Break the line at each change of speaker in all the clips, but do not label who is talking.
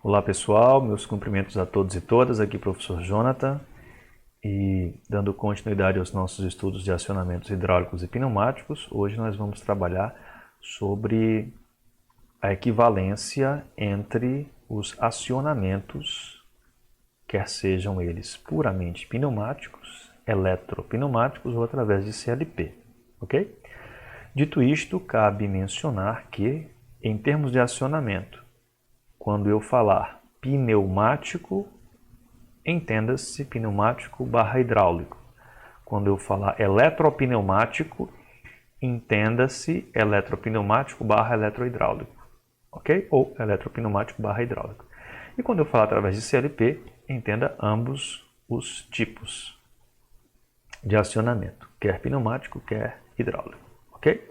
Olá pessoal, meus cumprimentos a todos e todas, aqui professor Jonathan, e dando continuidade aos nossos estudos de acionamentos hidráulicos e pneumáticos, hoje nós vamos trabalhar sobre a equivalência entre os acionamentos, quer sejam eles puramente pneumáticos, eletropneumáticos ou através de CLP, ok? Dito isto, cabe mencionar que, em termos de acionamento, quando eu falar pneumático, entenda-se pneumático barra hidráulico. Quando eu falar eletropneumático, entenda-se eletropneumático barra eletrohidráulico. Ok? Ou eletropneumático barra hidráulico. E quando eu falar através de CLP, entenda ambos os tipos de acionamento, quer pneumático, quer hidráulico. Ok?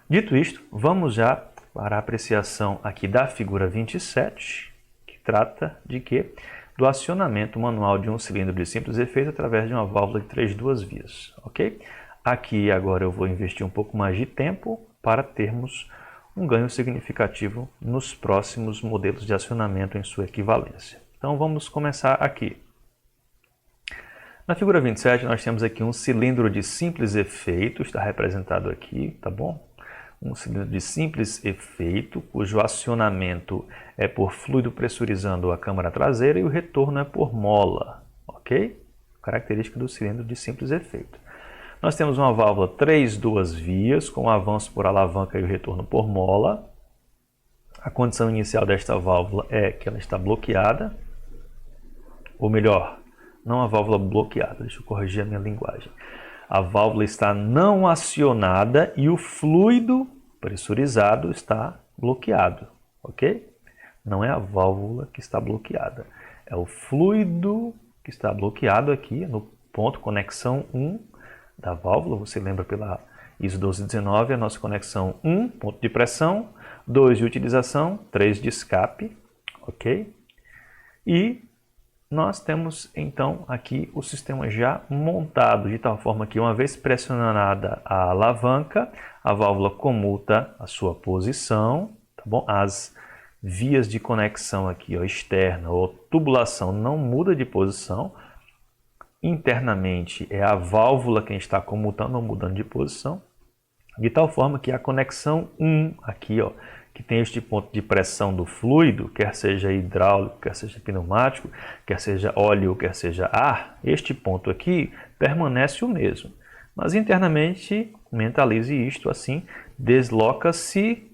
Dito isto, vamos já para a apreciação aqui da figura 27, que trata de quê? Do acionamento manual de um cilindro de simples efeito através de uma válvula de 3 vias, ok? Aqui agora eu vou investir um pouco mais de tempo para termos um ganho significativo nos próximos modelos de acionamento em sua equivalência. Então vamos começar aqui. Na figura 27 nós temos aqui um cilindro de simples efeito, está representado aqui, tá bom? Um cilindro de simples efeito, cujo acionamento é por fluido pressurizando a câmara traseira e o retorno é por mola, ok? Característica do cilindro de simples efeito. Nós temos uma válvula 3 vias, com o avanço por alavanca e o retorno por mola. A condição inicial desta válvula é que ela está bloqueada, ou melhor, não a válvula bloqueada, deixa eu corrigir a minha linguagem. A válvula está não acionada e o fluido pressurizado está bloqueado, ok? Não é a válvula que está bloqueada, é o fluido que está bloqueado aqui no ponto conexão 1 da válvula. Você lembra pela ISO 1219, a nossa conexão 1, ponto de pressão, 2 de utilização, 3 de escape, ok? E nós temos então aqui o sistema já montado de tal forma que, uma vez pressionada a alavanca, a válvula comuta a sua posição, tá bom? As vias de conexão aqui, ó, externa ou tubulação, não muda de posição. Internamente é a válvula quem está comutando ou mudando de posição, de tal forma que a conexão 1 aqui, ó, que tem este ponto de pressão do fluido, quer seja hidráulico, quer seja pneumático, quer seja óleo, quer seja ar, este ponto aqui permanece o mesmo. Mas internamente, mentalize isto assim, desloca-se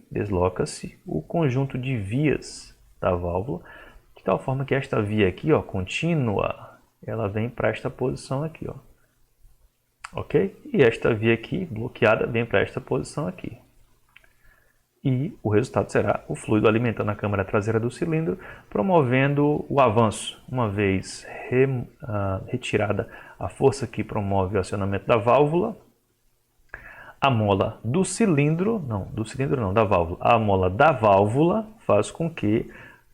o conjunto de vias da válvula, de tal forma que esta via aqui, ó, contínua, ela vem para esta posição aqui, ó. Ok? E esta via aqui, bloqueada, vem para esta posição aqui. E o resultado será o fluido alimentando a câmara traseira do cilindro, promovendo o avanço. Uma vez retirada a força que promove o acionamento da válvula, a mola do cilindro, da válvula, a mola da válvula faz com que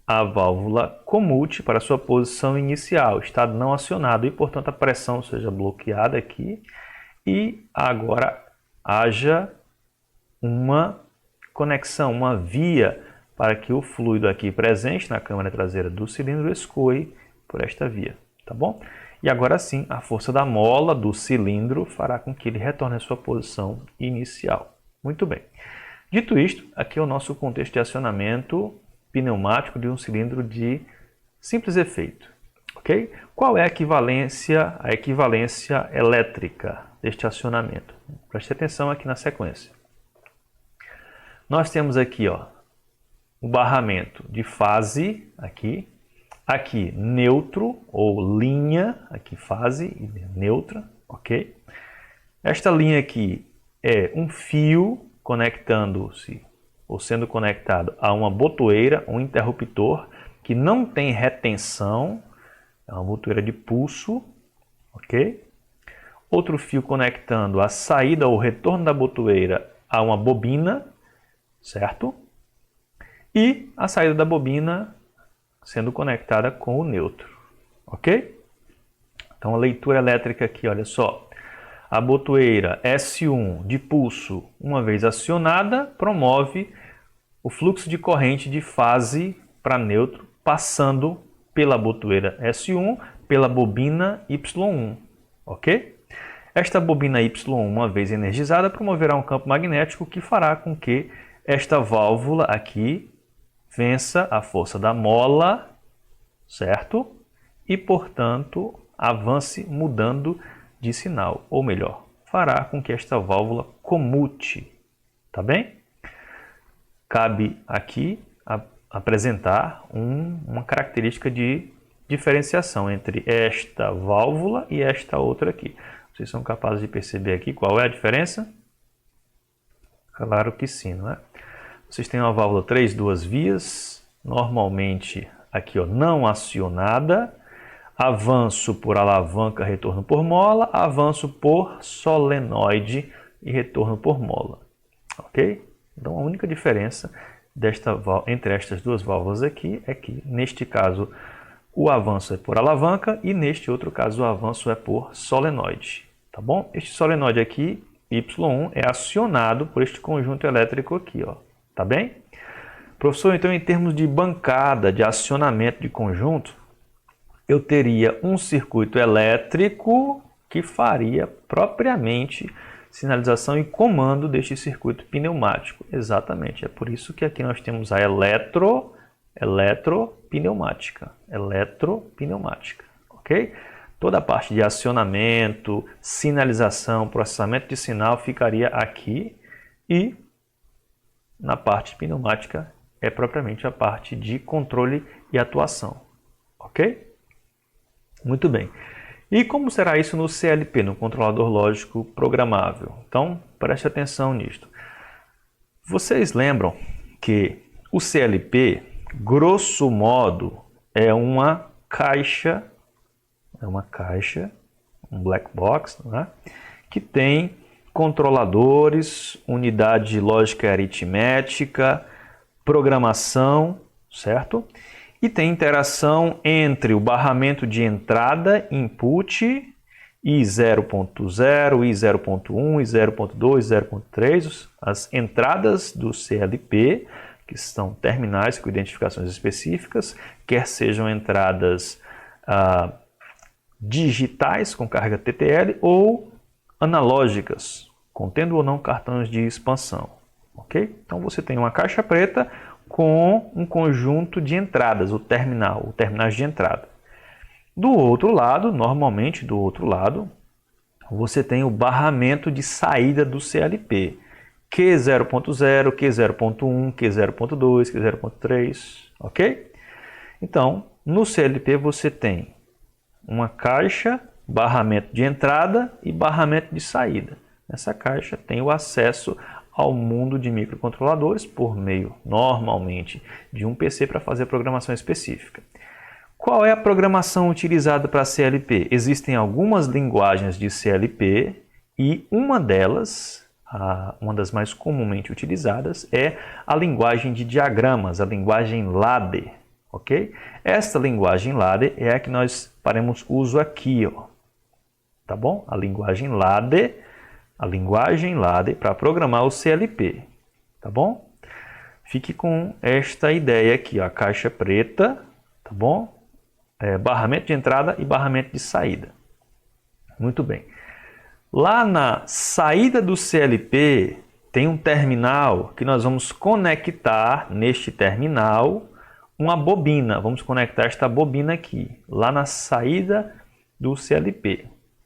a válvula comute para a sua posição inicial, estado não acionado, e portanto a pressão seja bloqueada aqui, e agora haja uma conexão, uma via para que o fluido aqui presente na câmara traseira do cilindro escoe por esta via, tá bom? E agora sim, a força da mola do cilindro fará com que ele retorne à sua posição inicial. Muito bem. Dito isto, aqui é o nosso contexto de acionamento pneumático de um cilindro de simples efeito, ok? Qual é a equivalência elétrica deste acionamento? Preste atenção aqui na sequência. Nós temos aqui, ó, o barramento de fase, aqui neutro ou linha, aqui fase neutra, ok? Esta linha aqui é um fio conectando-se ou sendo conectado a uma botoeira, um interruptor que não tem retenção, é uma botoeira de pulso, ok? Outro fio conectando a saída ou retorno da botoeira a uma bobina, certo? E a saída da bobina sendo conectada com o neutro, ok? Então a leitura elétrica aqui, olha só. A botoeira S1 de pulso, uma vez acionada, promove o fluxo de corrente de fase para neutro passando pela botoeira S1, pela bobina Y1, ok? Esta bobina Y1, uma vez energizada, promoverá um campo magnético que fará com que esta válvula aqui vença a força da mola, certo? E, portanto, avance mudando de sinal, ou melhor, fará com que esta válvula comute, tá bem? Cabe aqui apresentar uma característica de diferenciação entre esta válvula e esta outra aqui. Vocês são capazes de perceber aqui qual é a diferença? Claro que sim, não é? Vocês têm uma válvula 3 duas vias, normalmente aqui ó, não acionada, avanço por alavanca, retorno por mola, avanço por solenoide e retorno por mola, ok? Então a única diferença entre estas duas válvulas aqui é que neste caso o avanço é por alavanca e neste outro caso o avanço é por solenoide, tá bom? Este solenoide aqui, Y1, é acionado por este conjunto elétrico aqui, ó, tá bem? Professor, então em termos de bancada, de acionamento de conjunto, eu teria um circuito elétrico que faria propriamente sinalização e comando deste circuito pneumático. Exatamente, é por isso que aqui nós temos a eletropneumática, ok? Toda a parte de acionamento, sinalização, processamento de sinal ficaria aqui e na parte pneumática é propriamente a parte de controle e atuação, ok? Muito bem. E como será isso no CLP, no controlador lógico programável? Então, preste atenção nisto. Vocês lembram que o CLP, grosso modo, é uma caixa, um black box, né? Que tem controladores, unidade de lógica e aritmética, programação, certo? E tem interação entre o barramento de entrada, input, I0.0, I0.1, I0.2, I0.3, as entradas do CLP, que são terminais com identificações específicas, quer sejam entradas digitais com carga TTL ou analógicas, contendo ou não cartões de expansão, ok? Então você tem uma caixa preta com um conjunto de entradas, o terminais de entrada. Do outro lado, normalmente do outro lado, você tem o barramento de saída do CLP, Q0.0, Q0.1, Q0.2, Q0.3, ok? Então, no CLP você tem uma caixa, barramento de entrada e barramento de saída. Nessa caixa tem o acesso ao mundo de microcontroladores por meio, normalmente, de um PC para fazer programação específica. Qual é a programação utilizada para CLP? Existem algumas linguagens de CLP e uma delas, uma das mais comumente utilizadas, é a linguagem de diagramas, a linguagem ladder, ok? Esta linguagem ladder é a que nós faremos uso aqui, ó, tá bom? A linguagem ladder para programar o CLP, tá bom? Fique com esta ideia aqui, ó, a caixa preta, tá bom? Barramento de entrada e barramento de saída. Muito bem. Lá na saída do CLP tem um terminal que nós vamos conectar neste terminal uma bobina. Vamos conectar esta bobina aqui, lá na saída do CLP,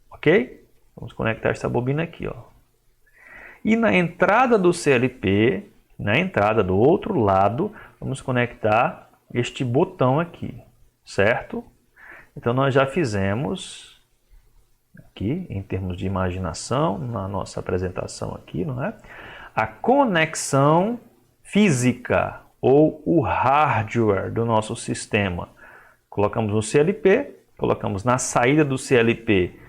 ok? Vamos conectar esta bobina aqui, ó. E na entrada do CLP, na entrada do outro lado, vamos conectar este botão aqui, certo? Então nós já fizemos aqui, em termos de imaginação, na nossa apresentação aqui, não é? A conexão física ou o hardware do nosso sistema. Colocamos no CLP, colocamos na saída do CLP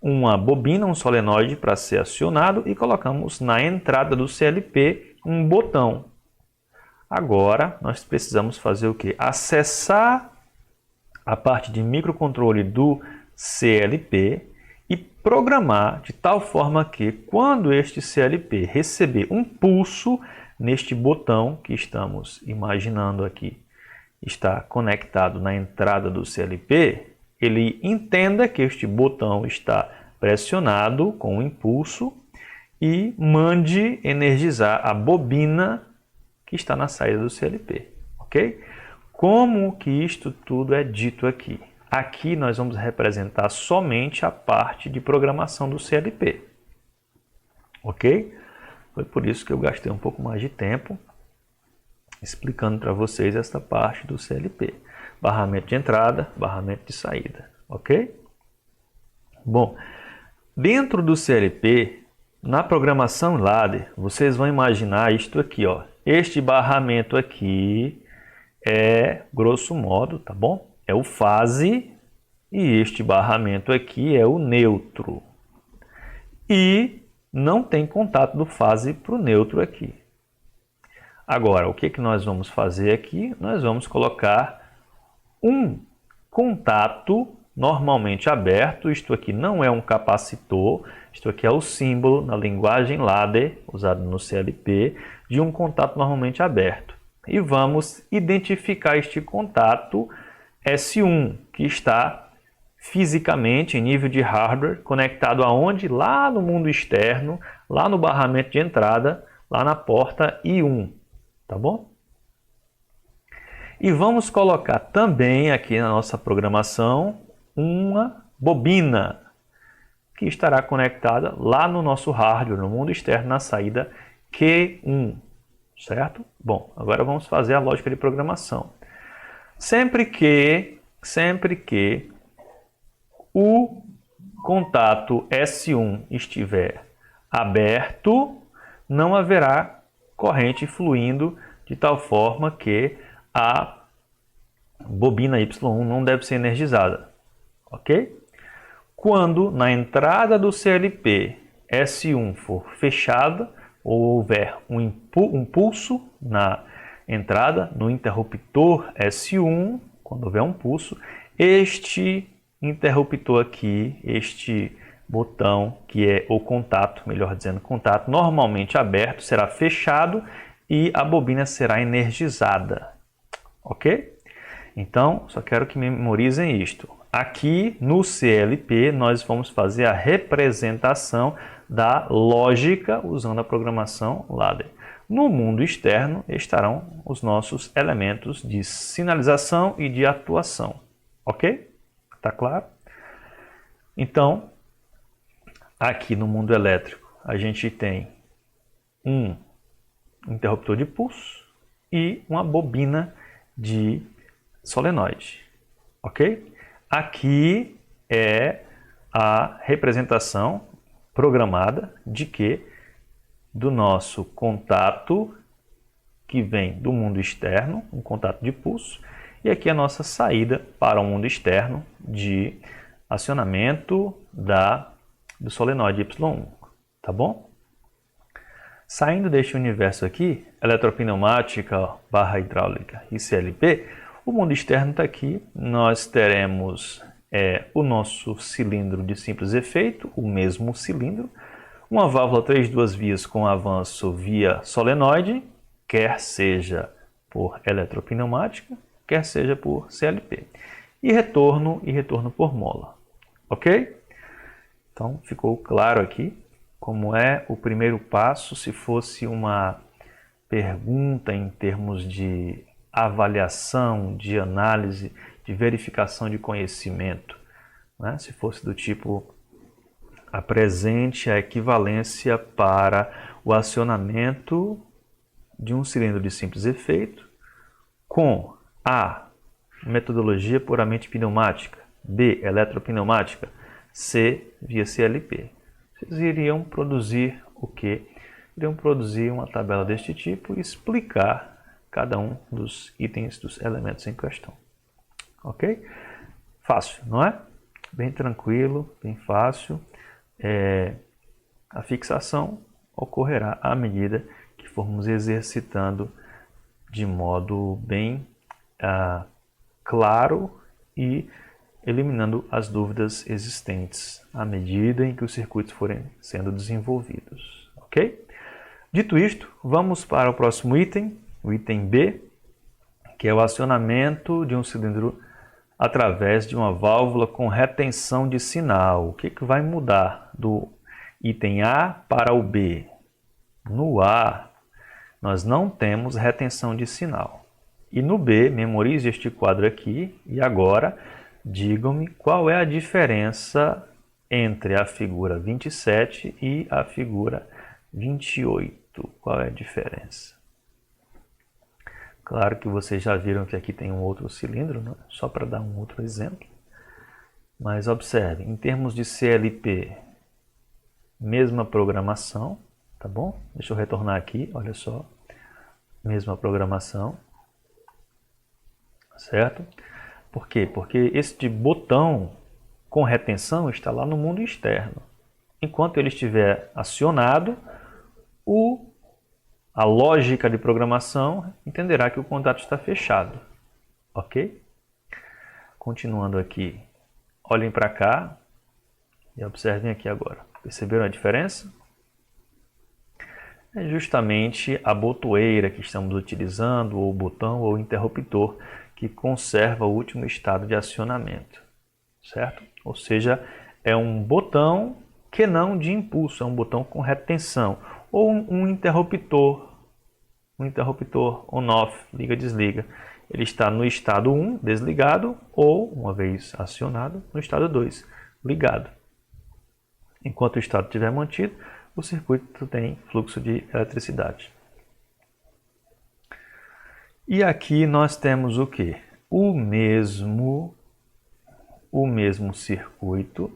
uma bobina, um solenoide para ser acionado e colocamos na entrada do CLP um botão. Agora nós precisamos fazer o quê? Acessar a parte de microcontrole do CLP e programar de tal forma que quando este CLP receber um pulso neste botão que estamos imaginando aqui está conectado na entrada do CLP, ele entenda que este botão está pressionado com um impulso e mande energizar a bobina que está na saída do CLP, ok? Como que isto tudo é dito aqui? Aqui nós vamos representar somente a parte de programação do CLP, ok? Foi por isso que eu gastei um pouco mais de tempo explicando para vocês essa parte do CLP. Barramento de entrada, barramento de saída, ok? Bom, dentro do CLP, na programação ladder, vocês vão imaginar isto aqui, ó. Este barramento aqui é, grosso modo, tá bom? É o fase e este barramento aqui é o neutro. E não tem contato do fase para o neutro aqui. Agora, o que nós vamos fazer aqui? Nós vamos colocar um contato normalmente aberto. Isto aqui não é um capacitor, isto aqui é o símbolo na linguagem ladder, usado no CLP, de um contato normalmente aberto. E vamos identificar este contato S1, que está fisicamente, em nível de hardware, conectado aonde? Lá no mundo externo, lá no barramento de entrada, lá na porta I1. Tá bom? E vamos colocar também aqui na nossa programação uma bobina que estará conectada lá no nosso hardware, no mundo externo, na saída Q1, certo? Bom, agora vamos fazer a lógica de programação. Sempre que o contato S1 estiver aberto, não haverá corrente fluindo de tal forma que a bobina Y1 não deve ser energizada, ok? Quando na entrada do CLP S1 for fechada ou houver um pulso na entrada, no interruptor S1, quando houver um pulso, este interruptor aqui, este botão que é o contato, melhor dizendo, contato normalmente aberto, será fechado e a bobina será energizada, ok? Então, só quero que memorizem isto. Aqui no CLP nós vamos fazer a representação da lógica usando a programação ladder. No mundo externo estarão os nossos elementos de sinalização e de atuação, ok? Tá claro? Então, aqui no mundo elétrico, a gente tem um interruptor de pulso e uma bobina de solenoide, ok? Aqui é a representação programada de que do nosso contato que vem do mundo externo, um contato de pulso, e aqui a nossa saída para o mundo externo de acionamento do solenoide Y1, tá bom? Saindo deste universo aqui, eletropneumática, barra hidráulica e CLP, o mundo externo está aqui, nós teremos o nosso cilindro de simples efeito, o mesmo cilindro, uma válvula 3 vias com avanço via solenoide, quer seja por eletropneumática, quer seja por CLP, e retorno por mola, ok? Então ficou claro aqui como é o primeiro passo. Se fosse uma pergunta em termos de avaliação, de análise, de verificação de conhecimento, né? Se fosse do tipo apresente a equivalência para o acionamento de um cilindro de simples efeito com A, metodologia puramente pneumática, B, eletropneumática, C, via CLP. Vocês iriam produzir o quê? Iriam produzir uma tabela deste tipo e explicar cada um dos itens, dos elementos em questão. Ok? Fácil, não é? Bem tranquilo, bem fácil. A fixação ocorrerá à medida que formos exercitando de modo bem claro e eliminando as dúvidas existentes à medida em que os circuitos forem sendo desenvolvidos, ok? Dito isto, vamos para o próximo item, o item B, que é o acionamento de um cilindro através de uma válvula com retenção de sinal. O que vai mudar do item A para o B? No A, nós não temos retenção de sinal. E no B, memorize este quadro aqui e agora digam-me qual é a diferença entre a figura 27 e a figura 28. Qual é a diferença? Claro que vocês já viram que aqui tem um outro cilindro, né? Só para dar um outro exemplo. Mas observe, em termos de CLP, mesma programação, tá bom? Deixa eu retornar aqui, olha só. Mesma programação, certo? Por quê? Porque este botão com retenção está lá no mundo externo. Enquanto ele estiver acionado, a lógica de programação entenderá que o contato está fechado, ok? Continuando aqui, olhem para cá e observem aqui agora. Perceberam a diferença? É justamente a botoeira que estamos utilizando, ou o botão ou o interruptor, que conserva o último estado de acionamento, certo? Ou seja, é um botão que não de impulso, é um botão com retenção, ou um interruptor on-off, liga-desliga. Ele está no estado 1, desligado, ou, uma vez acionado, no estado 2, ligado. Enquanto o estado estiver mantido, o circuito tem fluxo de eletricidade. E aqui nós temos o quê? O mesmo circuito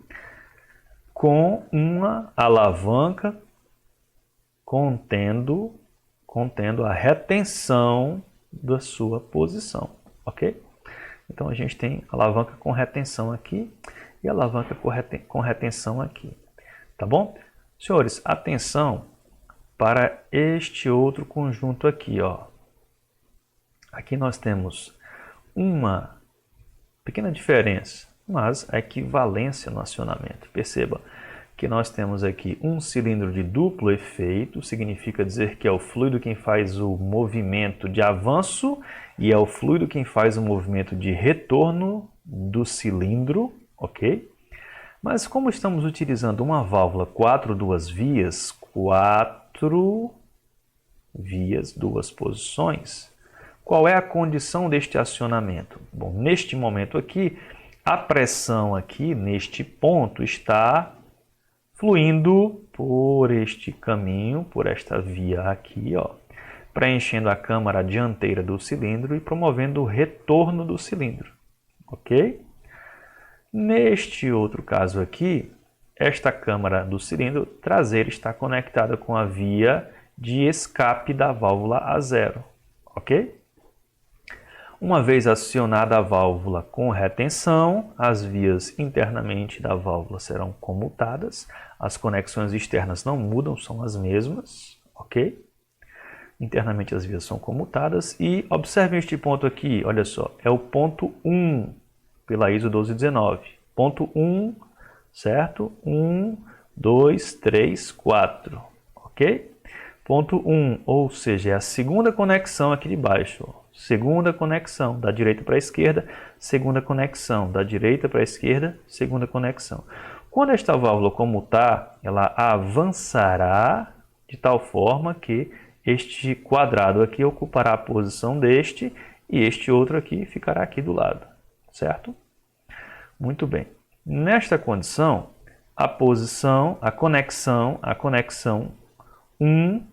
com uma alavanca contendo a retenção da sua posição, ok? Então a gente tem alavanca com retenção aqui e alavanca com retenção aqui, tá bom? Senhores, atenção para este outro conjunto aqui, ó. Aqui nós temos uma pequena diferença, mas a equivalência no acionamento. Perceba que nós temos aqui um cilindro de duplo efeito, significa dizer que é o fluido quem faz o movimento de avanço e é o fluido quem faz o movimento de retorno do cilindro, ok? Mas como estamos utilizando uma válvula 4 vias, duas posições, qual é a condição deste acionamento? Bom, neste momento aqui, a pressão aqui neste ponto está fluindo por este caminho, por esta via aqui, ó, preenchendo a câmara dianteira do cilindro e promovendo o retorno do cilindro, ok? Neste outro caso aqui, esta câmara do cilindro traseiro está conectada com a via de escape da válvula A0, ok? Uma vez acionada a válvula com retenção, as vias internamente da válvula serão comutadas, as conexões externas não mudam, são as mesmas, ok? Internamente as vias são comutadas e observem este ponto aqui, olha só, é o ponto 1 pela ISO 1219. Ponto 1, certo? 1, 2, 3, 4, ok? Ponto 1, ou seja, é a segunda conexão aqui de baixo, ó. Segunda conexão da direita para a esquerda, segunda conexão da direita para a esquerda, segunda conexão. Quando esta válvula comutar, ela avançará de tal forma que este quadrado aqui ocupará a posição deste e este outro aqui ficará aqui do lado, certo? Muito bem. Nesta condição, a conexão 1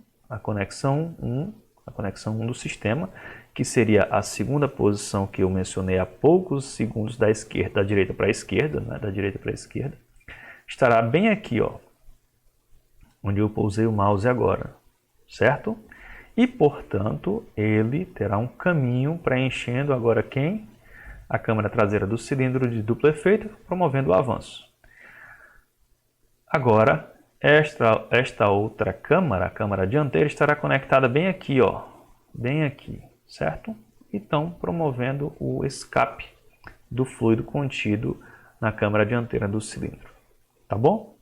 do sistema, que seria a segunda posição que eu mencionei há poucos segundos da direita para a esquerda, né? Da direita para a esquerda, estará bem aqui, ó, onde eu pousei o mouse agora, certo? E, portanto, ele terá um caminho preenchendo agora quem? A câmara traseira do cilindro de duplo efeito, promovendo o avanço. Agora, esta outra câmara, a câmara dianteira, estará conectada bem aqui, ó, bem aqui, certo? Então, promovendo o escape do fluido contido na câmara dianteira do cilindro, tá bom?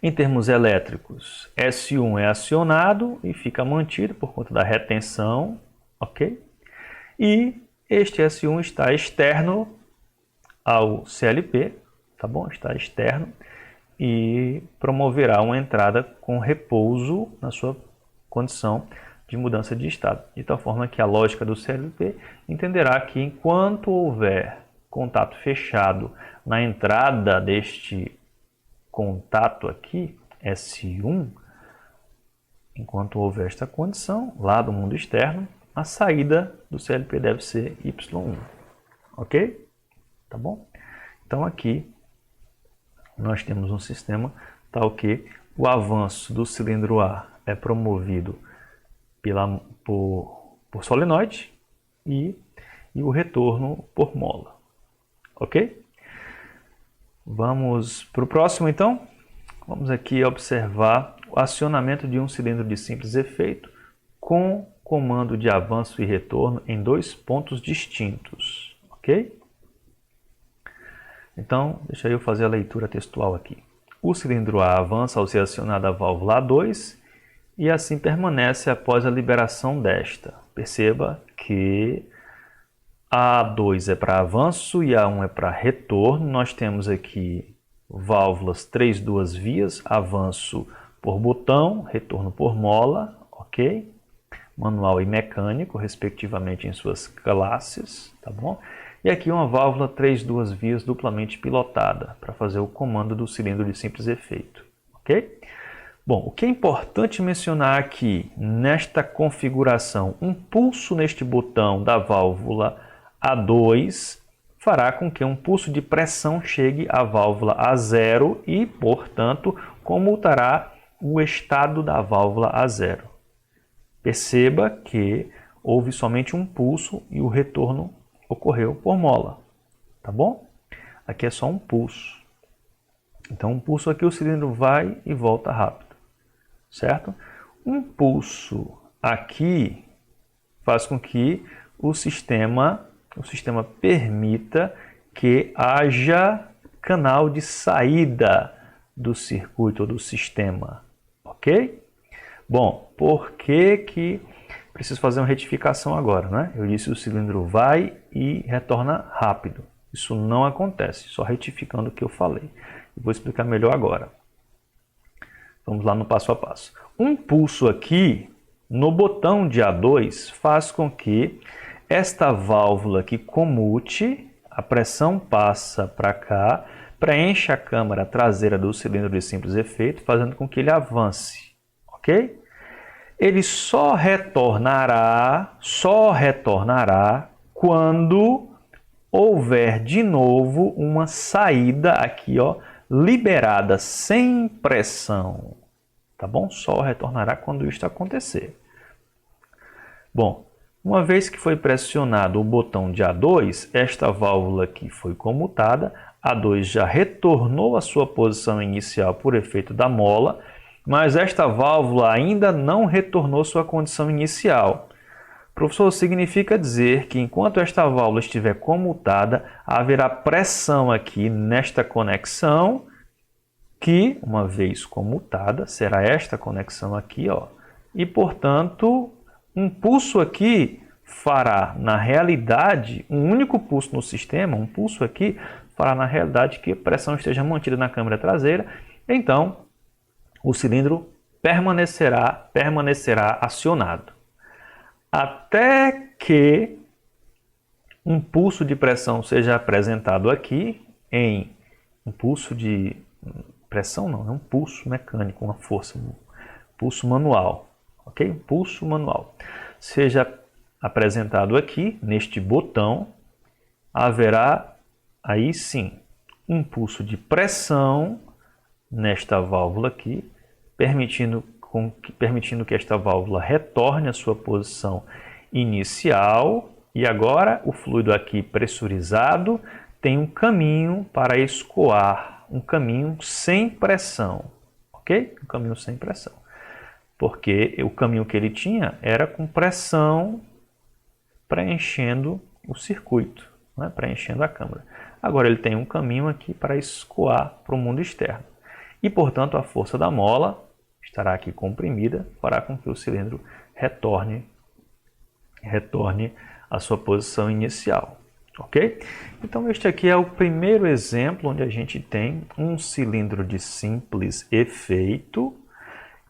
Em termos elétricos, S1 é acionado e fica mantido por conta da retenção, ok? e este S1 está externo ao CLP, tá bom? Está externo e promoverá uma entrada com repouso na sua condição de mudança de estado, de tal forma que a lógica do CLP entenderá que enquanto houver contato fechado na entrada deste contato aqui, S1, enquanto houver esta condição lá do mundo externo, a saída do CLP deve ser Y1, ok? Tá bom? Então aqui nós temos um sistema tal que o avanço do cilindro A é promovido por solenoide e o retorno por mola, ok? Vamos para o próximo então. Vamos aqui observar o acionamento de um cilindro de simples efeito com comando de avanço e retorno em dois pontos distintos, ok? Então, deixa eu fazer a leitura textual aqui. O cilindro A avança ao ser acionada a válvula A2 e assim permanece após a liberação desta. Perceba que A2 é para avanço e A1 é para retorno. Nós temos aqui válvulas 3 duas vias, avanço por botão, retorno por mola, ok? Manual e mecânico, respectivamente em suas classes, tá bom? E aqui uma válvula 3 duas vias duplamente pilotada para fazer o comando do cilindro de simples efeito, ok? Bom, o que é importante mencionar aqui nesta configuração, um pulso neste botão da válvula A2 fará com que um pulso de pressão chegue à válvula A0 e, portanto, comutará o estado da válvula A0. Perceba que houve somente um pulso e o retorno ocorreu por mola, tá bom? Aqui é só um pulso. Então, um pulso aqui o cilindro vai e volta rápido, certo? Um pulso aqui faz com que o sistema permita que haja canal de saída do circuito ou do sistema, ok? Bom, por que preciso fazer uma retificação agora, né? Eu disse que o cilindro vai e retorna rápido. Isso não acontece, só retificando o que eu falei. Vou explicar melhor agora. Vamos lá no passo a passo. Um pulso aqui no botão de A2 faz com que esta válvula aqui comute, a pressão passa para cá, preenche a câmara traseira do cilindro de simples efeito, fazendo com que ele avance, ok? Ele só retornará quando houver de novo uma saída aqui, ó, liberada sem pressão, tá bom? Só retornará quando isto acontecer. Bom, uma vez que foi pressionado o botão de A2, esta válvula aqui foi comutada, A2 já retornou à sua posição inicial por efeito da mola, mas esta válvula ainda não retornou sua condição inicial. Professor, significa dizer que enquanto esta válvula estiver comutada, haverá pressão aqui nesta conexão, que, uma vez comutada, será esta conexão aqui, ó, e, portanto, um pulso aqui fará, na realidade, um único pulso no sistema, um pulso aqui, fará, na realidade, que a pressão esteja mantida na câmara traseira, então, o cilindro permanecerá acionado. Até que um pulso de pressão seja apresentado aqui em um pulso de pressão, não, é um pulso mecânico, uma força, um pulso manual, ok? Pulso manual. Seja apresentado aqui neste botão, haverá aí sim um pulso de pressão nesta válvula aqui, permitindo que esta válvula retorne à sua posição inicial e agora o fluido aqui pressurizado tem um caminho para escoar, um caminho sem pressão, ok? Um caminho sem pressão, porque o caminho que ele tinha era com pressão preenchendo o circuito, né? Preenchendo a câmara. Agora ele tem um caminho aqui para escoar para o mundo externo e, portanto, a força da mola estará aqui comprimida, fará com que o cilindro retorne a sua posição inicial. Ok? Então este aqui é o primeiro exemplo onde a gente tem um cilindro de simples efeito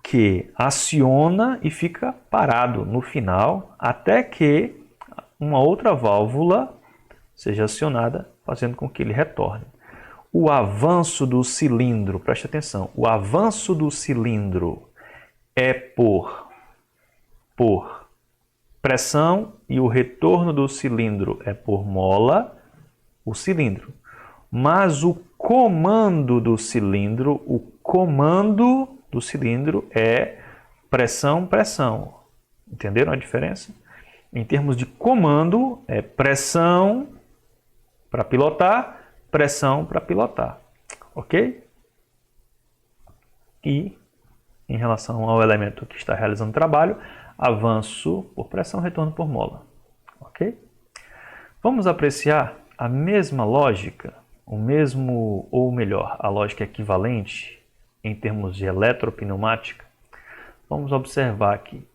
que aciona e fica parado no final até que uma outra válvula seja acionada, fazendo com que ele retorne. O avanço do cilindro, preste atenção, o avanço do cilindro é por pressão e o retorno do cilindro é por mola, o cilindro. Mas o comando do cilindro é pressão, pressão. Entenderam a diferença? Em termos de comando, é pressão para pilotar, pressão para pilotar. Ok? E, em relação ao elemento que está realizando o trabalho, avanço por pressão, retorno por mola. Ok? Vamos apreciar a mesma lógica, ou melhor, a lógica equivalente em termos de eletropneumática. Vamos observar aqui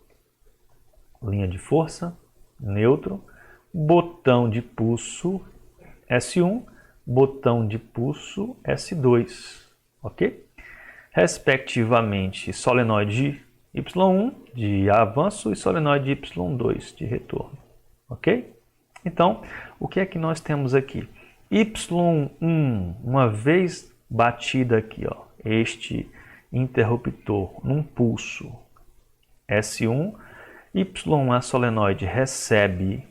linha de força, neutro, botão de pulso S1, botão de pulso S2, ok? Respectivamente, solenoide Y1 de avanço e solenoide Y2 de retorno, ok? Então, o que é que nós temos aqui? Y1, uma vez batida aqui, ó, este interruptor num pulso S1, Y1 a solenoide recebe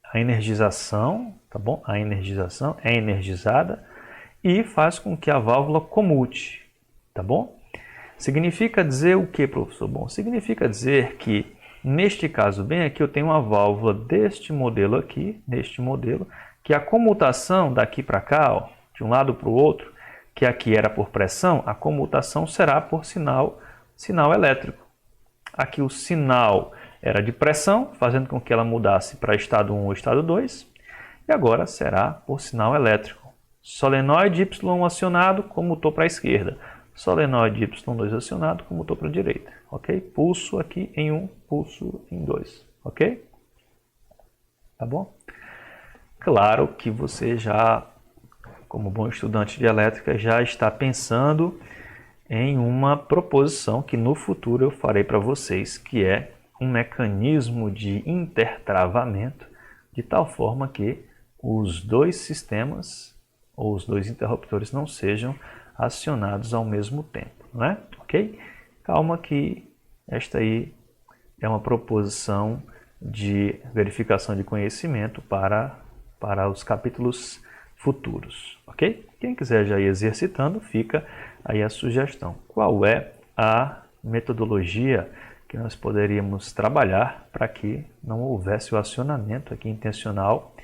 a energização, tá bom? A energização é energizada e faz com que a válvula comute, tá bom? Significa dizer o que, professor? Bom, significa dizer que neste caso bem aqui eu tenho uma válvula deste modelo aqui, neste modelo, que a comutação daqui para cá, ó, de um lado para o outro, que aqui era por pressão, a comutação será por sinal elétrico. Aqui o sinal era de pressão, fazendo com que ela mudasse para estado 1 ou estado 2, e agora será por sinal elétrico. Solenoide Y1 acionado, comutou para a esquerda. Solenoide Y2 acionado, comutou para a direita. Ok? Pulso aqui em 1, pulso em 2. Ok? Tá bom? Claro que você já, como bom estudante de elétrica, já está pensando em uma proposição que no futuro eu farei para vocês, que é um mecanismo de intertravamento, de tal forma que os dois sistemas ou os dois interruptores não sejam acionados ao mesmo tempo, não é? Ok? Calma que esta aí é uma proposição de verificação de conhecimento para os capítulos futuros, ok? Quem quiser já ir exercitando, fica aí a sugestão. Qual é a metodologia que nós poderíamos trabalhar para que não houvesse o acionamento aqui intencional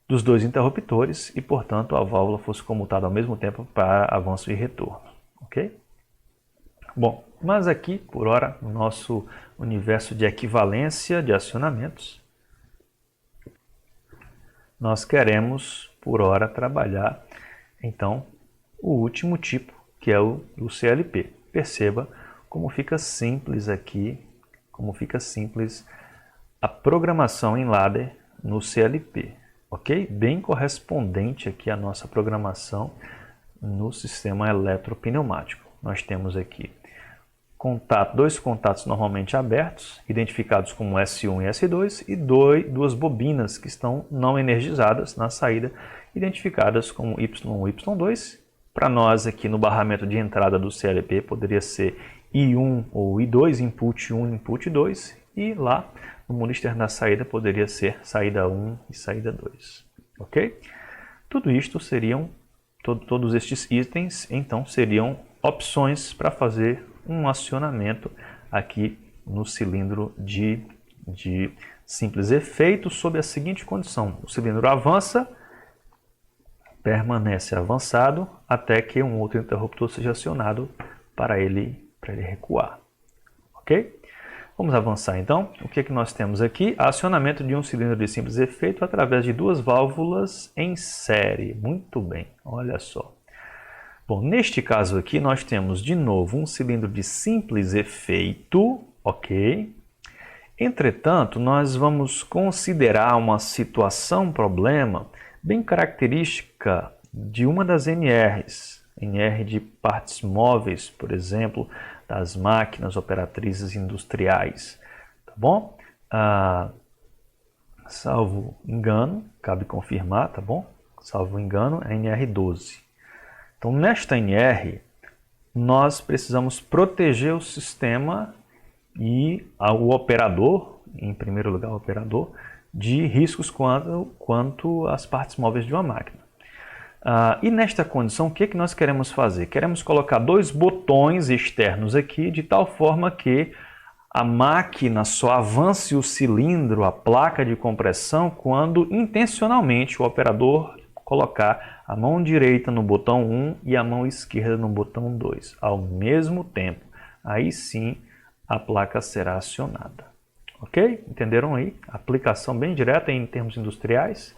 dos dois interruptores e, portanto, a válvula fosse comutada ao mesmo tempo para avanço e retorno, ok? Bom, mas aqui, por hora, no nosso universo de equivalência de acionamentos, nós queremos, por hora, trabalhar, então, o último tipo, que é o do CLP. Perceba como fica simples aqui, como fica simples a programação em ladder no CLP, ok? Bem correspondente aqui à nossa programação no sistema eletropneumático. Nós temos aqui dois contatos normalmente abertos, identificados como S1 e S2, e duas bobinas que estão não energizadas na saída, identificadas como Y1 e Y2. Para nós aqui no barramento de entrada do CLP poderia ser I1 ou I2, input 1, input 2, e lá no mundo externo da saída poderia ser saída 1 e saída 2. Ok? Tudo isto seriam, todos estes itens, então, seriam opções para fazer um acionamento aqui no cilindro de simples efeito sob a seguinte condição: o cilindro avança, permanece avançado até que um outro interruptor seja acionado para ele recuar. Ok? Vamos avançar então. O que é que nós temos aqui? Acionamento de um cilindro de simples efeito através de duas válvulas em série. Muito bem, olha só. Bom, neste caso aqui nós temos de novo um cilindro de simples efeito, ok? Entretanto, nós vamos considerar uma situação, problema, bem característica de uma das NRs, NR de partes móveis, por exemplo, das máquinas operatrizes industriais, tá bom? Salvo engano, cabe confirmar, tá bom? Salvo engano, é a NR12. Então, nesta NR, nós precisamos proteger o sistema e o operador, em primeiro lugar o operador, de riscos quanto às partes móveis de uma máquina. E nesta condição, o que nós queremos fazer? Queremos colocar dois botões externos aqui, de tal forma que a máquina só avance o cilindro, a placa de compressão, quando intencionalmente o operador colocar a mão direita no botão 1 e a mão esquerda no botão 2, ao mesmo tempo. Aí sim, a placa será acionada. Ok? Entenderam aí? Aplicação bem direta em termos industriais?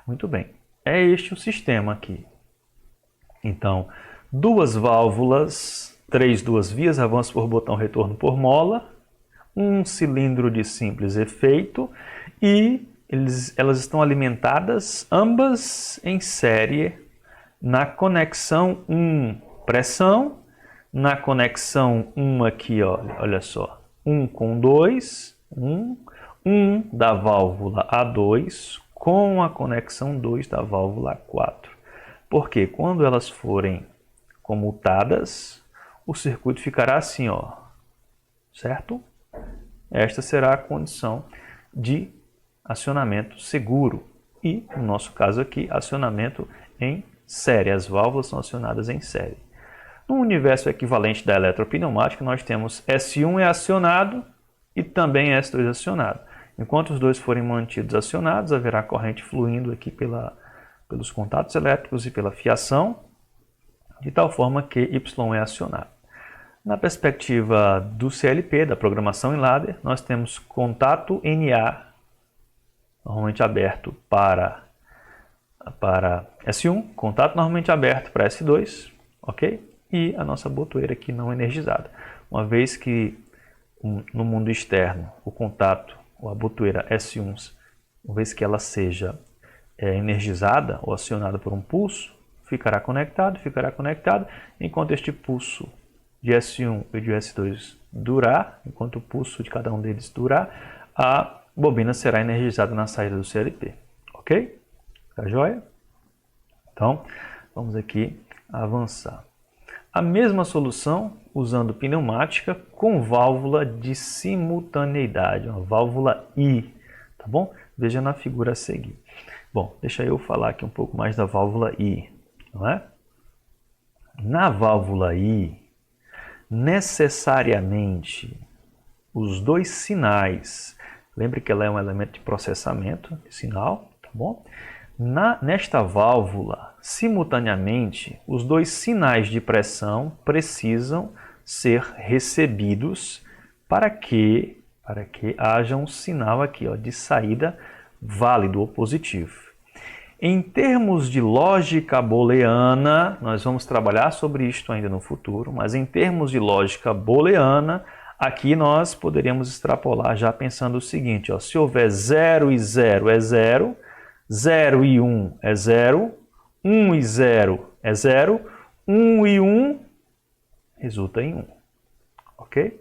Muito bem. É este o sistema aqui. Então, duas válvulas, duas vias, avanço por botão, retorno por mola, um cilindro de simples efeito e elas estão alimentadas ambas em série na conexão 1 pressão, na conexão 1 aqui, olha só, 1 com 2, 1 da válvula A2 com a conexão 2 da válvula A4. Porque quando elas forem comutadas, o circuito ficará assim, certo? Esta será a condição de acionamento seguro e, no nosso caso aqui, acionamento em série. As válvulas são acionadas em série. No universo equivalente da eletropneumática, nós temos S1 é acionado e também S2 acionado. Enquanto os dois forem mantidos acionados, haverá corrente fluindo aqui pelos contatos elétricos e pela fiação, de tal forma que Y é acionado. Na perspectiva do CLP, da programação em ladder, nós temos contato NA, normalmente aberto para S1, contato normalmente aberto para S2, ok? E a nossa botoeira aqui não energizada. Uma vez que no mundo externo o contato, ou a botoeira S1, uma vez que ela seja energizada ou acionada por um pulso, ficará conectado, enquanto este pulso de S1 e de S2 durar, enquanto o pulso de cada um deles durar, a bobina será energizada na saída do CLP, ok? Tá joia? Então, vamos aqui avançar. A mesma solução usando pneumática com válvula de simultaneidade, uma válvula I, tá bom? Veja na figura a seguir. Bom, deixa eu falar aqui um pouco mais da válvula I, não é? Na válvula I, necessariamente, os dois sinais, lembre que ela é um elemento de processamento de sinal, tá bom? Nesta válvula, simultaneamente, os dois sinais de pressão precisam ser recebidos para que haja um sinal aqui, de saída válido ou positivo. Em termos de lógica booleana, nós vamos trabalhar sobre isto ainda no futuro, mas em termos de lógica booleana, aqui nós poderíamos extrapolar já pensando o seguinte, se houver 0 e 0 é 0, 0 e 1 é 0, 1 e 0 é 0, 1 e 1 resulta em 1, ok?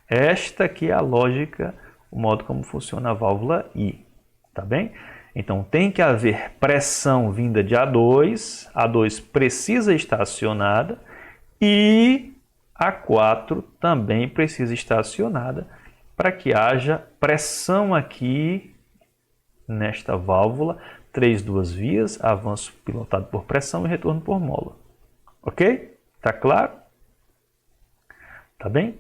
Esta aqui é a lógica, o modo como funciona a válvula I, tá bem? Então, tem que haver pressão vinda de A2, A2 precisa estar acionada e A4 também precisa estar acionada para que haja pressão aqui nesta válvula, duas vias, avanço pilotado por pressão e retorno por mola. Ok? Tá claro? Tá bem?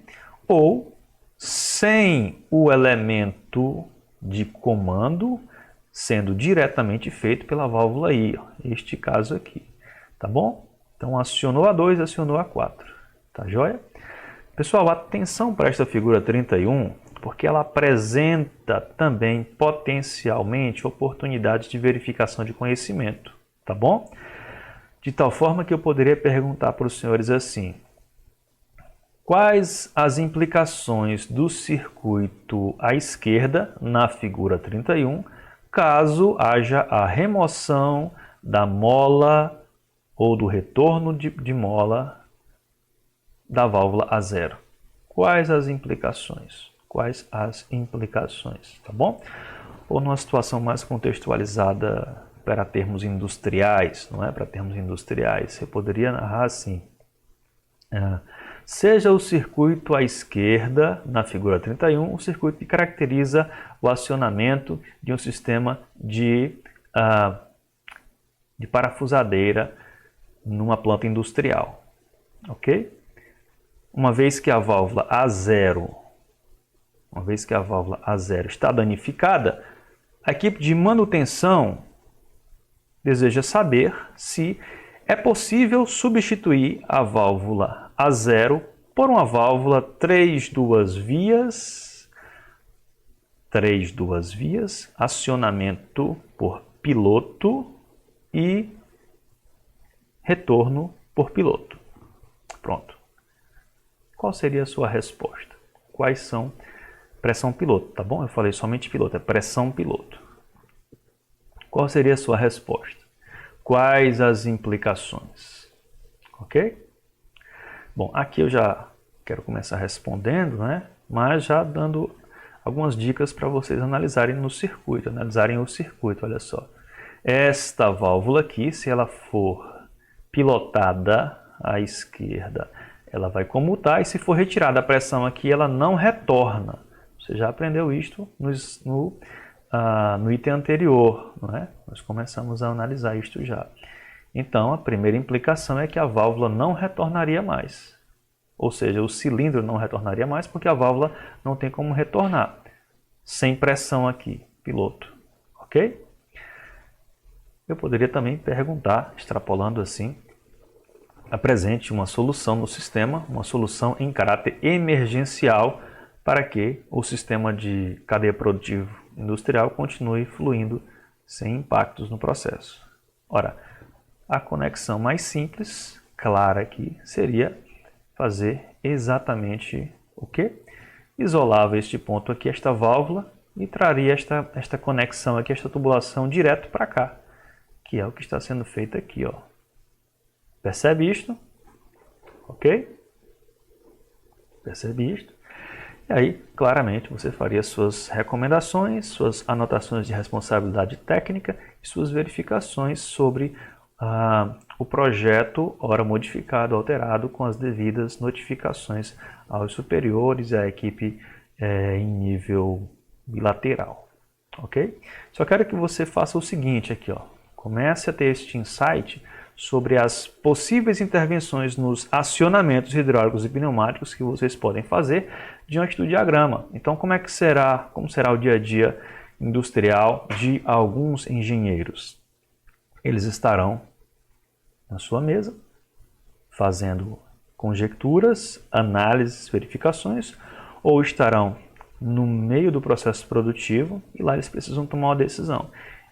Ou, sem o elemento de comando, sendo diretamente feito pela válvula I, este caso aqui, tá bom? Então, acionou A2, acionou A4, tá joia? Pessoal, atenção para esta figura 31, porque ela apresenta também potencialmente oportunidades de verificação de conhecimento, tá bom? De tal forma que eu poderia perguntar para os senhores assim, Quais as implicações do circuito à esquerda, na figura 31, caso haja a remoção da mola ou do retorno de mola da válvula A0? Quais as implicações? Quais as implicações, tá bom? Ou numa situação mais contextualizada para termos industriais, não é? Para termos industriais, você poderia narrar assim. Seja o circuito à esquerda, na figura 31, o circuito que caracteriza o acionamento de um sistema de parafusadeira numa planta industrial. Ok? Uma vez que a válvula A0, está danificada, a equipe de manutenção deseja saber se é possível substituir a válvula A0 por uma válvula 3 duas vias, acionamento por piloto e retorno por piloto. Pronto. Qual seria a sua resposta? Quais são pressão piloto, tá bom? Eu falei somente piloto, é pressão piloto. Qual seria a sua resposta? Quais as implicações? Ok? Bom, aqui eu já quero começar respondendo, né? Mas já dando algumas dicas para vocês analisarem o circuito. Olha só. Esta válvula aqui, se ela for pilotada à esquerda, ela vai comutar, e se for retirada a pressão aqui, ela não retorna. Você já aprendeu isto no item anterior, não é? Nós começamos a analisar isto já. Então, a primeira implicação é que a válvula não retornaria mais. Ou seja, o cilindro não retornaria mais porque a válvula não tem como retornar. Sem pressão aqui, piloto. Ok? Eu poderia também perguntar, extrapolando assim, apresente uma solução no sistema, uma solução em caráter emergencial para que o sistema de cadeia produtiva industrial continue fluindo sem impactos no processo. Ora, a conexão mais simples, clara aqui, seria fazer exatamente o quê? Isolava este ponto aqui, esta válvula, e traria esta conexão aqui, esta tubulação direto para cá, que é o que está sendo feito aqui, ó. Percebe isto? Ok? Percebe isto? E aí, claramente, você faria suas recomendações, suas anotações de responsabilidade técnica e suas verificações sobre o projeto, ora modificado, alterado, com as devidas notificações aos superiores e à equipe em nível bilateral. Ok? Só quero que você faça o seguinte aqui, ó. Comece a ter este insight sobre as possíveis intervenções nos acionamentos hidráulicos e pneumáticos que vocês podem fazer diante do diagrama. Então, como será o dia a dia industrial de alguns engenheiros? Eles estarão na sua mesa, fazendo conjecturas, análises, verificações, ou estarão no meio do processo produtivo e lá eles precisam tomar uma decisão.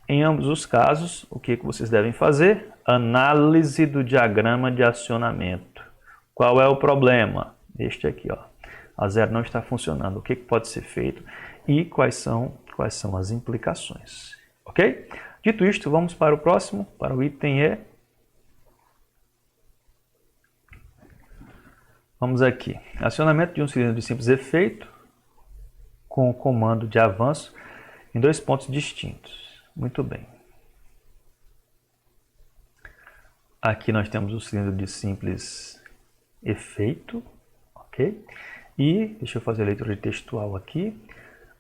Em ambos os casos, o que vocês devem fazer? Análise do diagrama de acionamento. Qual é o problema? Este aqui, ó. A zero não está funcionando. O que pode ser feito e quais são as implicações. Ok? Dito isto, vamos para o próximo, para o item E. Vamos aqui. Acionamento de um cilindro de simples efeito com o comando de avanço em dois pontos distintos. Muito bem. Aqui nós temos o cilindro de simples efeito, ok? E, deixa eu fazer a leitura textual aqui,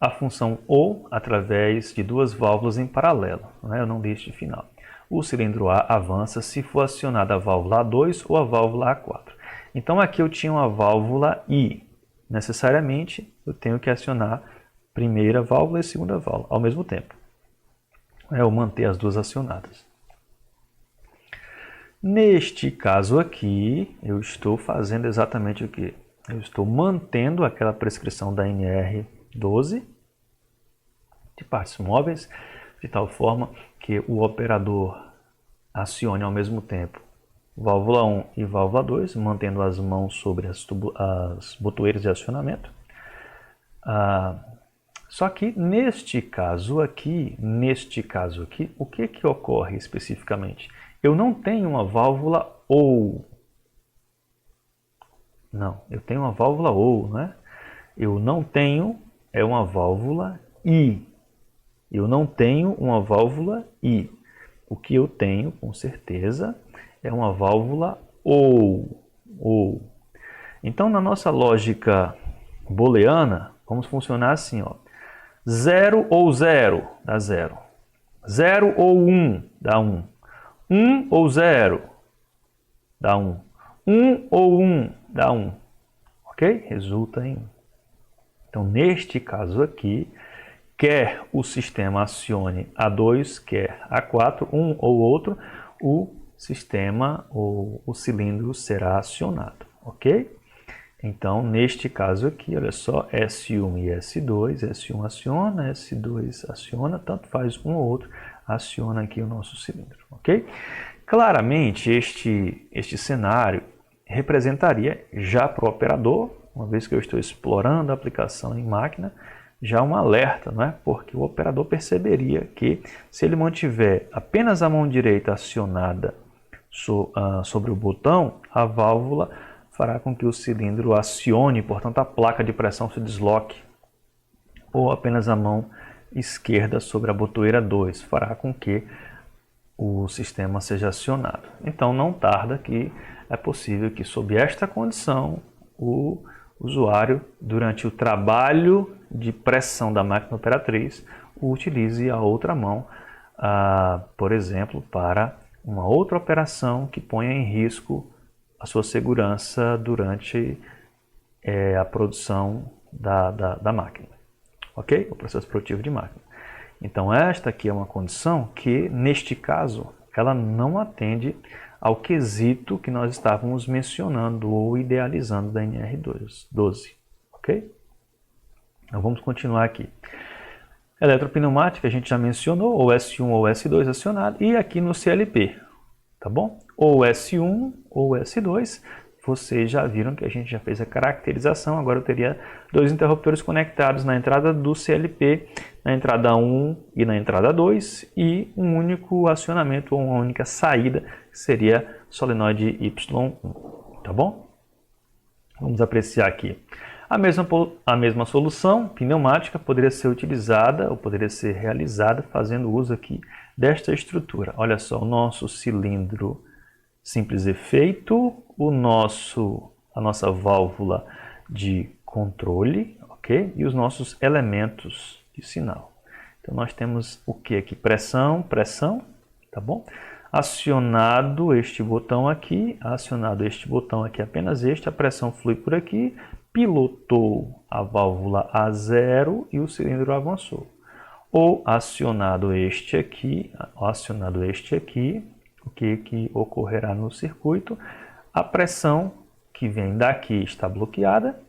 a função ou através de duas válvulas em paralelo, né? Eu não li este final. O cilindro A avança se for acionada a válvula A2 ou a válvula A4. Então aqui eu tinha uma válvula I. Necessariamente eu tenho que acionar primeira válvula e segunda válvula ao mesmo tempo. Eu manter as duas acionadas. Neste caso aqui, eu estou fazendo exatamente o que? Eu estou mantendo aquela prescrição da NR12 de partes móveis, de tal forma que o operador acione ao mesmo tempo válvula 1 e válvula 2, mantendo as mãos sobre as botoeiras de acionamento. Só que neste caso aqui, o que ocorre especificamente? Eu não tenho uma válvula OU. Não, eu tenho uma válvula OU, né? Eu não tenho uma válvula I. Eu não tenho uma válvula I. O que eu tenho, com certeza, é uma válvula OU. Então, na nossa lógica booleana, vamos funcionar assim, ó. 0 ou 0 dá 0. 0 ou 1 dá 1. 1 ou 0 dá 1. 1 ou 1 dá 1. Ok? Resulta em 1. Então, neste caso aqui, quer o sistema acione A2, quer A4, um ou outro, o sistema ou o cilindro será acionado, ok? Então, neste caso aqui, olha só, S1 e S2, S1 aciona, S2 aciona, tanto faz um ou outro, aciona aqui o nosso cilindro, ok? Claramente, este cenário representaria já para o operador, uma vez que eu estou explorando a aplicação em máquina, já um alerta, não é? Porque o operador perceberia que se ele mantiver apenas a mão direita acionada sobre o botão, a válvula fará com que o cilindro acione, portanto a placa de pressão se desloque, ou apenas a mão esquerda sobre a botoeira 2 fará com que o sistema seja acionado. Então não tarda que é possível que sob esta condição o usuário, durante o trabalho de pressão da máquina operatriz, utilize a outra mão, por exemplo, para uma outra operação que ponha em risco a sua segurança durante a produção da máquina, ok? O processo produtivo de máquina. Então esta aqui é uma condição que, neste caso, ela não atende ao quesito que nós estávamos mencionando ou idealizando da NR12, ok? Então vamos continuar aqui. Eletropneumática a gente já mencionou, ou S1 ou S2 acionado, e aqui no CLP, tá bom? Ou S1 ou S2, vocês já viram que a gente já fez a caracterização, agora eu teria dois interruptores conectados na entrada do CLP, na entrada 1 e na entrada 2, e um único acionamento ou uma única saída, que seria solenoide Y1, tá bom? Vamos apreciar aqui. A mesma solução pneumática poderia ser utilizada ou poderia ser realizada fazendo uso aqui desta estrutura. Olha só, o nosso cilindro simples efeito, a nossa válvula de controle, ok? E os nossos elementos de sinal. Então nós temos o que aqui? Pressão, tá bom? Acionado este botão aqui, apenas este, a pressão flui por aqui, pilotou a válvula A0 e o cilindro avançou. Ou acionado este aqui, o que ocorrerá no circuito? A pressão que vem daqui está bloqueada,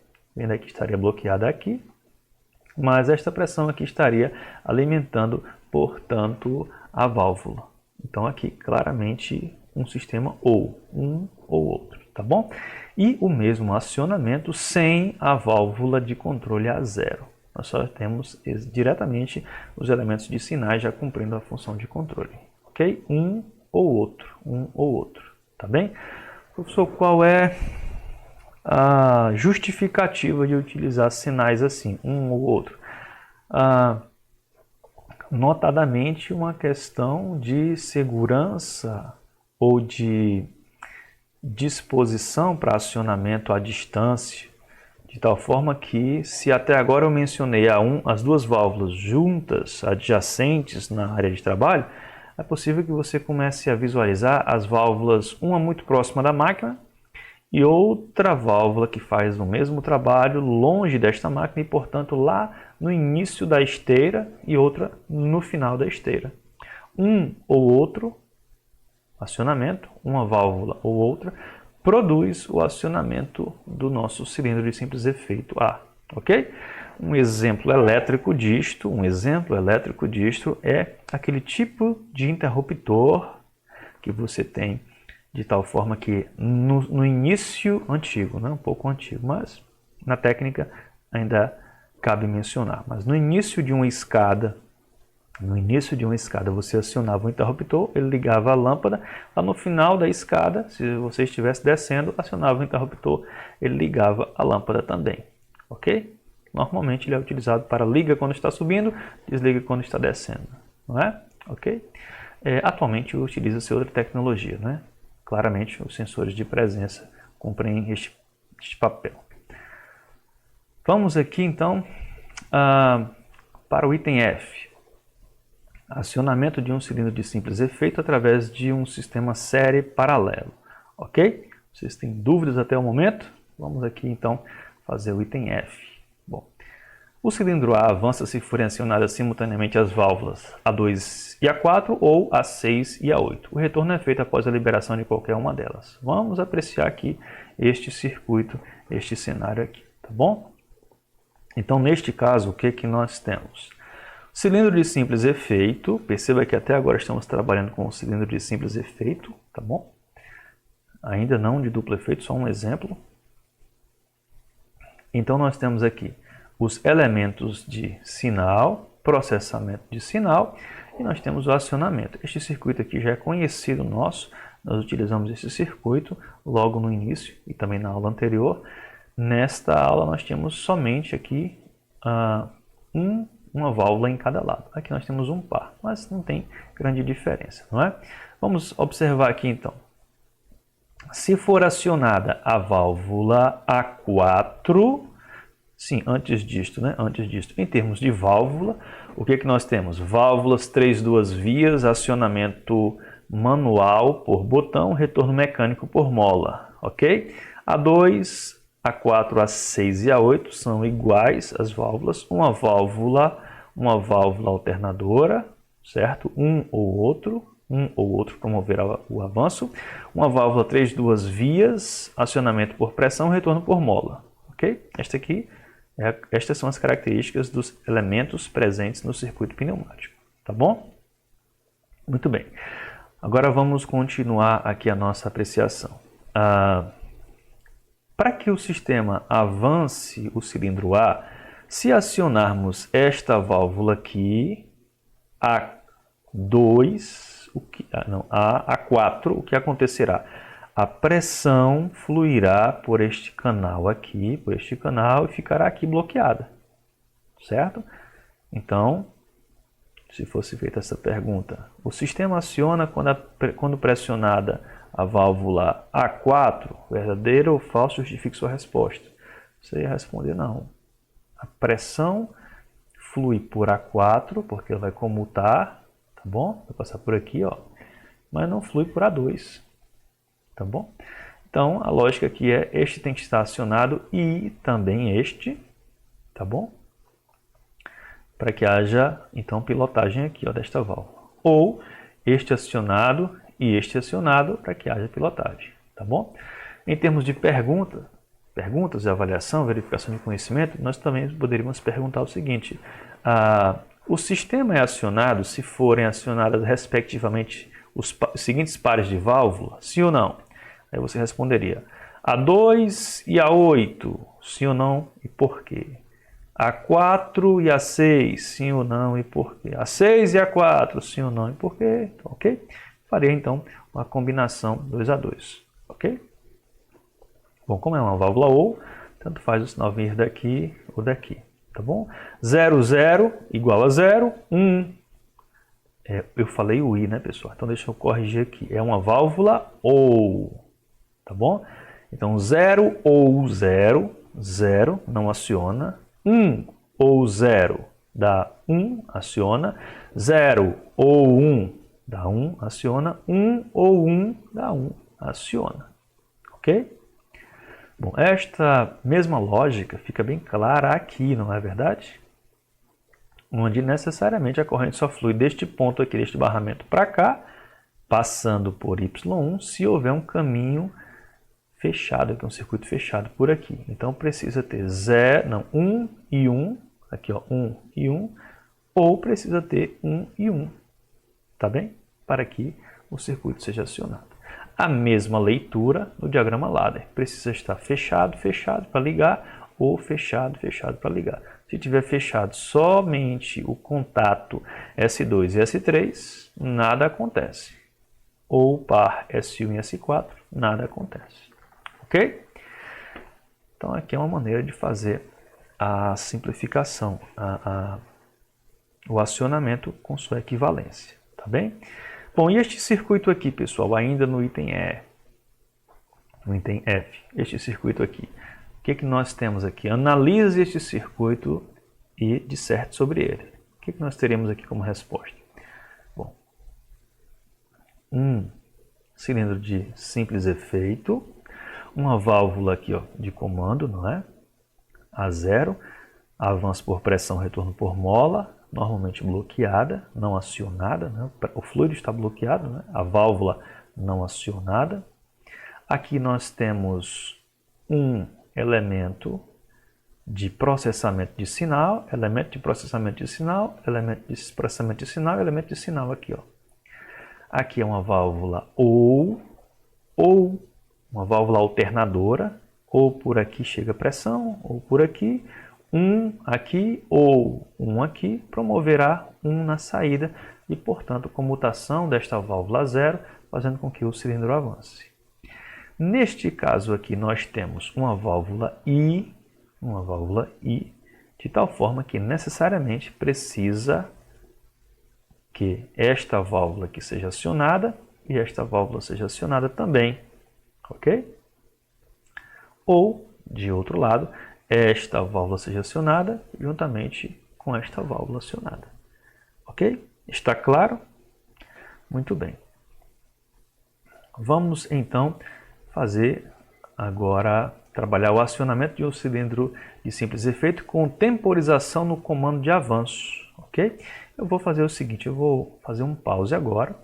estaria bloqueada aqui, mas esta pressão aqui estaria alimentando, portanto, a válvula. Então aqui claramente um sistema ou um ou outro, tá bom? E o mesmo acionamento sem a válvula de controle A0. Nós só temos diretamente os elementos de sinais já cumprindo a função de controle, ok? Um ou outro, tá bem? Professor, qual é a justificativa de utilizar sinais assim, um ou outro? Notadamente uma questão de segurança ou de disposição para acionamento à distância, de tal forma que, se até agora eu mencionei as duas válvulas juntas, adjacentes na área de trabalho, é possível que você comece a visualizar as válvulas, uma muito próxima da máquina e outra válvula que faz o mesmo trabalho longe desta máquina e, portanto, lá no início da esteira e outra no final da esteira. Um ou outro acionamento, uma válvula ou outra, produz o acionamento do nosso cilindro de simples efeito A, ok? Um exemplo elétrico disto é aquele tipo de interruptor que você tem de tal forma que no início antigo, né, um pouco antigo, mas na técnica ainda cabe mencionar, mas no início de uma escada, você acionava o interruptor, ele ligava a lâmpada, lá no final da escada, se você estivesse descendo, acionava o interruptor, ele ligava a lâmpada também, ok? Normalmente ele é utilizado para liga quando está subindo, desliga quando está descendo, não é? Ok? Atualmente utiliza-se outra tecnologia, né? Claramente os sensores de presença cumprem este papel. Vamos aqui então para o item F. Acionamento de um cilindro de simples efeito através de um sistema série paralelo. Ok? Vocês têm dúvidas até o momento? Vamos aqui então fazer o item F. Bom, o cilindro A avança se forem acionadas simultaneamente as válvulas A2 e A4 ou A6 e A8. O retorno é feito após a liberação de qualquer uma delas. Vamos apreciar aqui este circuito, este cenário aqui, tá bom? Então, neste caso, o que nós temos? Cilindro de simples efeito, perceba que até agora estamos trabalhando com o cilindro de simples efeito, tá bom? Ainda não de duplo efeito, só um exemplo. Então nós temos aqui os elementos de sinal, processamento de sinal e nós temos o acionamento. Este circuito aqui já é conhecido nosso, nós utilizamos esse circuito logo no início e também na aula anterior. Nesta aula nós temos somente aqui uma válvula em cada lado. Aqui nós temos um par, mas não tem grande diferença, não é? Vamos observar aqui então. Se for acionada a válvula A4, sim, antes disto, em termos de válvula, o que nós temos? Válvulas 3 vias, acionamento manual por botão, retorno mecânico por mola, ok? A2, A4, A6 e A8 são iguais as válvulas, uma válvula alternadora, certo? Um ou outro promover o avanço, uma válvula 3 vias, acionamento por pressão, retorno por mola, ok? Estas são as características dos elementos presentes no circuito pneumático, tá bom? Muito bem. Agora vamos continuar aqui a nossa apreciação. Para que o sistema avance o cilindro A, se acionarmos esta válvula aqui, A4, o que acontecerá? A pressão fluirá por este canal aqui, e ficará aqui bloqueada, certo? Então, se fosse feita essa pergunta, o sistema aciona quando pressionada a válvula A4, verdadeiro ou falso? Justifique sua resposta. Você ia responder não. A pressão flui por A4, porque ela vai comutar, tá bom? Vai passar por aqui, ó, mas não flui por A2, tá bom? Então, a lógica aqui é este tem que estar acionado e também este, tá bom? Para que haja, então, pilotagem aqui, ó, desta válvula. Ou este acionado e este acionado para que haja pilotagem, tá bom? Em termos de perguntas de avaliação, verificação de conhecimento, nós também poderíamos perguntar o seguinte: o sistema é acionado se forem acionadas respectivamente os seguintes pares de válvula, sim ou não? Aí você responderia A2 e A8, sim ou não e por quê? A4 e A6, sim ou não e por quê? A6 e A4, sim ou não e por quê? Ok? Faria então uma combinação 2A2, ok? Bom, como é uma válvula ou, tanto faz o sinal vir daqui ou daqui, tá bom? 0, 0 igual a 0, 1. Eu falei o I, né, pessoal? Então deixa eu corrigir aqui. É uma válvula ou, tá bom? Então 0 ou 0, 0 não aciona. 1 ou 0 dá 1, aciona. 0 ou 1 dá 1, aciona. 1 ou 1 dá 1, aciona. Ok? Bom, esta mesma lógica fica bem clara aqui, não é verdade? Onde necessariamente a corrente só flui deste ponto aqui, deste barramento para cá, passando por Y1, se houver um caminho fechado, aqui um circuito fechado por aqui. Então precisa ter 1 e 1, aqui ó, 1 e 1, ou precisa ter 1 e 1, tá bem? Para que o circuito seja acionado. a mesma leitura no diagrama ladder. Precisa estar fechado, fechado para ligar, ou fechado, fechado para ligar. Se tiver fechado somente o contato S2 e S3, nada acontece. Ou par S1 e S4, nada acontece. Ok? Então aqui é uma maneira de fazer a simplificação, o acionamento com sua equivalência. Tá bem? Bom, e este circuito aqui, pessoal, ainda no item E, no item F, este circuito aqui. O que nós temos aqui? Analise este circuito e disserte sobre ele. O que nós teremos aqui como resposta? Bom, um cilindro de simples efeito, uma válvula aqui, ó, de comando, não é? A0, avanço por pressão, retorno por mola, normalmente bloqueada, não acionada, né? O fluido está bloqueado, né? A válvula não acionada. Aqui nós temos um elemento de processamento de sinal, elemento de processamento de sinal, elemento de processamento de sinal, elemento de sinal aqui, ó. Aqui é uma válvula ou uma válvula alternadora, ou por aqui chega pressão, ou por aqui, um aqui ou um aqui, promoverá um na saída e, portanto, comutação desta válvula 0, fazendo com que o cilindro avance. Neste caso aqui nós temos uma válvula I, de tal forma que necessariamente precisa que esta válvula aqui seja acionada e esta válvula seja acionada também, ok? Ou, de outro lado, esta válvula seja acionada juntamente com esta válvula acionada, ok? Está claro? Muito bem. Vamos então fazer agora, trabalhar o acionamento de um cilindro de simples efeito com temporização no comando de avanço, ok? Eu vou fazer o seguinte, eu vou fazer um pause agora,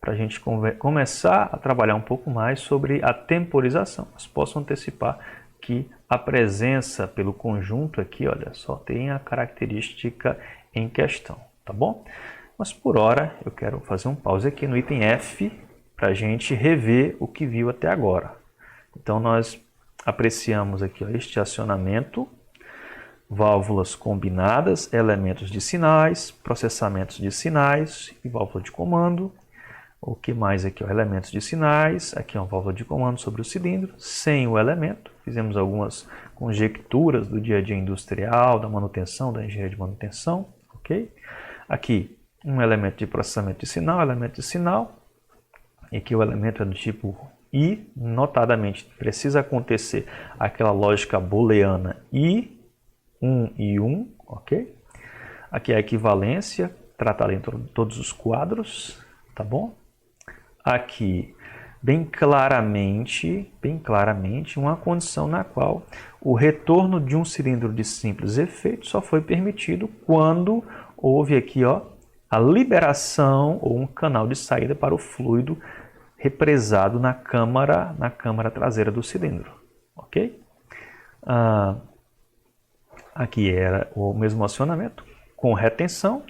para a gente começar a trabalhar um pouco mais sobre a temporização. Mas posso antecipar que a presença pelo conjunto aqui, olha só, tem a característica em questão, tá bom? Mas por hora eu quero fazer um pause aqui no item F, para a gente rever o que viu até agora. Então nós apreciamos aqui, ó, este acionamento, válvulas combinadas, elementos de sinais, processamentos de sinais e válvula de comando. O que mais aqui? Ó, elementos de sinais, aqui é uma válvula de comando sobre o cilindro, sem o elemento. Fizemos algumas conjecturas do dia a dia industrial, da manutenção, da engenharia de manutenção. Ok? Aqui um elemento de processamento de sinal, elemento de sinal. E aqui o elemento é do tipo I, notadamente precisa acontecer aquela lógica booleana I, 1 e 1, ok? Aqui é a equivalência, tratada em todos os quadros, tá bom? Aqui, bem claramente, uma condição na qual o retorno de um cilindro de simples efeito só foi permitido quando houve aqui, ó, a liberação ou um canal de saída para o fluido represado na câmara traseira do cilindro, ok? Aqui era o mesmo acionamento com retenção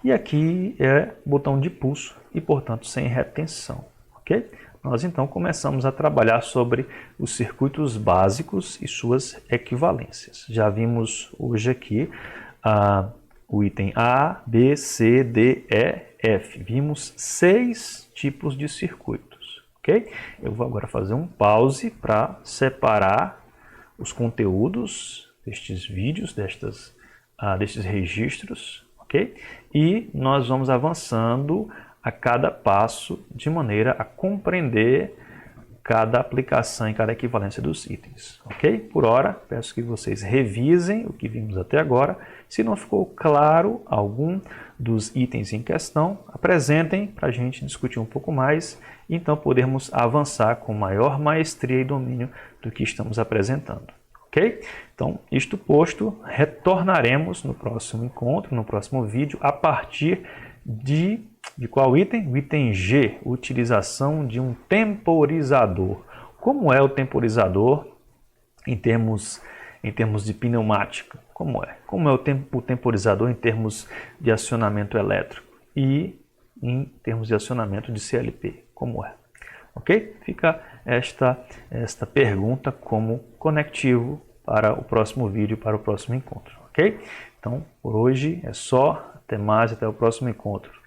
e aqui é botão de pulso e, portanto, sem retenção, ok? Nós então começamos a trabalhar sobre os circuitos básicos e suas equivalências. Já vimos hoje aqui o item A, B, C, D, E, F. Vimos 6 tipos de circuitos, ok? Eu vou agora fazer um pause para separar os conteúdos destes vídeos, destes registros, ok? E nós vamos avançando a cada passo de maneira a compreender cada aplicação e cada equivalência dos itens, ok? Por hora, peço que vocês revisem o que vimos até agora. Se não ficou claro algum dos itens em questão, apresentem para a gente discutir um pouco mais e então podermos avançar com maior maestria e domínio do que estamos apresentando, ok? Então, isto posto, retornaremos no próximo encontro, no próximo vídeo, a partir de qual item? O item G, utilização de um temporizador. Como é o temporizador em termos de pneumática? Como é? Como é o temporizador em termos de acionamento elétrico? E em termos de acionamento de CLP? Como é? ok? Fica esta pergunta como conectivo para o próximo vídeo, para o próximo encontro, ok? Então, por hoje é só. Até mais, até o próximo encontro.